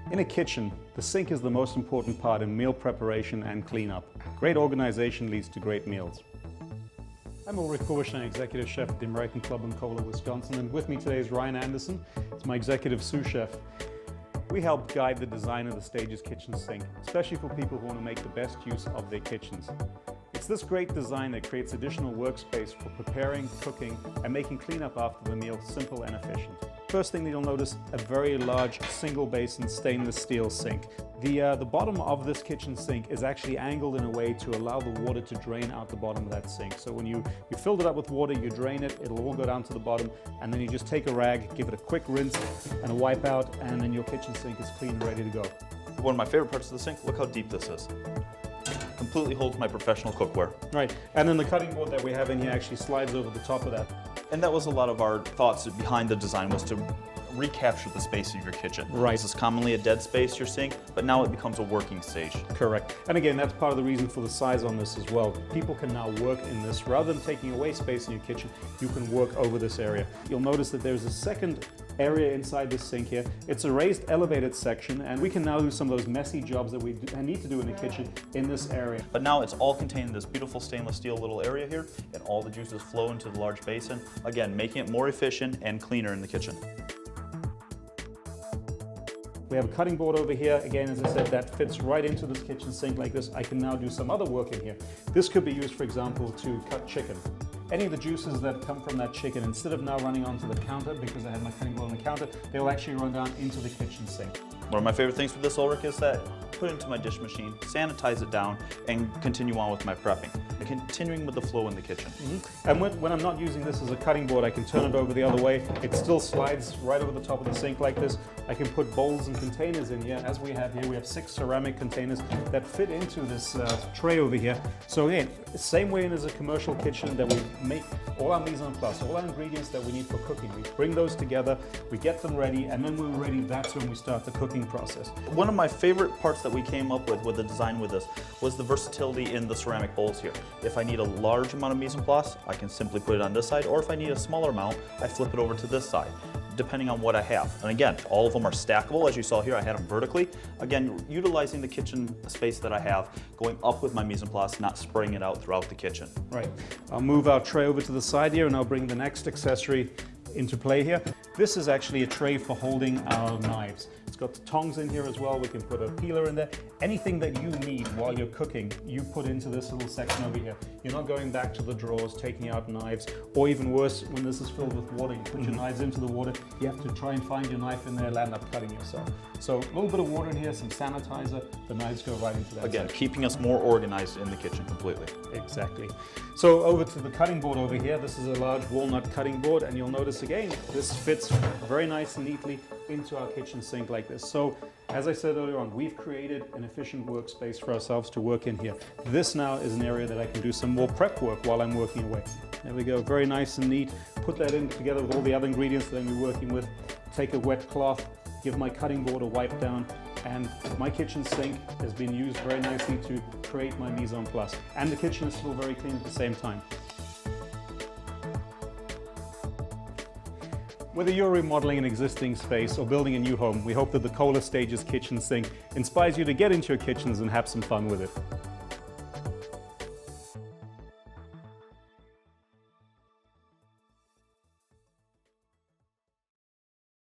In a kitchen, the sink is the most important part in meal preparation and cleanup. Great organization leads to great meals. I'm Ulrich Kohler, Executive Chef at the American Club in Kohler, Wisconsin, and with me today is Ryan Anderson. He's my Executive Sous Chef. We help guide the design of the Stages kitchen sink, especially for people who want to make the best use of their kitchens. It's this great design that creates additional workspace for preparing, cooking, and making cleanup after the meal simple and efficient. First thing that you'll notice, a very large single basin stainless steel sink. The bottom of this kitchen sink is actually angled in a way to allow the water to drain out the bottom of that sink. So when you filled it up with water, you drain it, it'll all go down to the bottom, and then you just take a rag, give it a quick rinse and a wipe out, and then your kitchen sink is clean and ready to go. One of my favorite parts of the sink, look how deep this is. Completely holds my professional cookware. Right, and then the cutting board that we have in here actually slides over the top of that. And that was a lot of our thoughts behind the design, was to recapture the space of your kitchen. Right. This is commonly a dead space, your sink, but now it becomes a working stage. Correct. And again, that's part of the reason for the size on this as well. People can now work in this. Rather than taking away space in your kitchen, you can work over this area. You'll notice that there's a second area inside this sink here. It's a raised elevated section, and we can now do some of those messy jobs that we need to do in the kitchen in this area. But now it's all contained in this beautiful stainless steel little area here, and all the juices flow into the large basin, again, making it more efficient and cleaner in the kitchen. We have a cutting board over here. Again, as I said, that fits right into this kitchen sink like this. I can now do some other work in here. This could be used, for example, to cut chicken. Any of the juices that come from that chicken, instead of now running onto the counter, because I have my cutting board on the counter, they'll actually run down into the kitchen sink. One of my favorite things with this, Ulrich, is that put it into my dish machine, sanitize it down, and continue on with my prepping. And continuing with the flow in the kitchen. And when I'm not using this as a cutting board, I can turn it over the other way. It still slides right over the top of the sink like this. I can put bowls and containers in here, as we have here. We have 6 ceramic containers that fit into this tray over here. So again, same way as a commercial kitchen, that we make all our mise en place, all our ingredients that we need for cooking. We bring those together, we get them ready, and then when we're ready, that's when we start the cooking process. One of my favorite parts that we came up with the design with this was the versatility in the ceramic bowls here. If I need a large amount of mise en place, I can simply put it on this side, or if I need a smaller amount, I flip it over to this side, depending on what I have. And again, all of them are stackable. As you saw here, I had them vertically. Again, utilizing the kitchen space that I have, going up with my mise en place, not spreading it out throughout the kitchen. Right. I'll move our tray over to the side here, and I'll bring the next accessory into play here. This is actually a tray for holding our knives. It's got the tongs in here as well. We can put a peeler in there. Anything that you need while you're cooking, you put into this little section over here. You're not going back to the drawers, taking out knives, or even worse, when this is filled with water, you put your knives into the water, you have to try and find your knife in there, land up cutting yourself. So a little bit of water in here, some sanitizer, the knives go right into that Again, section. keeping us more organized in the kitchen completely. Exactly. So over to the cutting board over here. This is a large walnut cutting board, and you'll notice again, this fits very nice and neatly into our kitchen sink like this. So as I said earlier on, we've created an efficient workspace for ourselves to work in here. This now is an area that I can do some more prep work while I'm working away. There we go, very nice and neat. Put that in together with all the other ingredients that I'm working with. Take a wet cloth, give my cutting board a wipe down, and my kitchen sink has been used very nicely to create my mise en place. And the kitchen is still very clean at the same time. Whether you're remodeling an existing space or building a new home, we hope that the Kohler Stages kitchen sink inspires you to get into your kitchens and have some fun with it.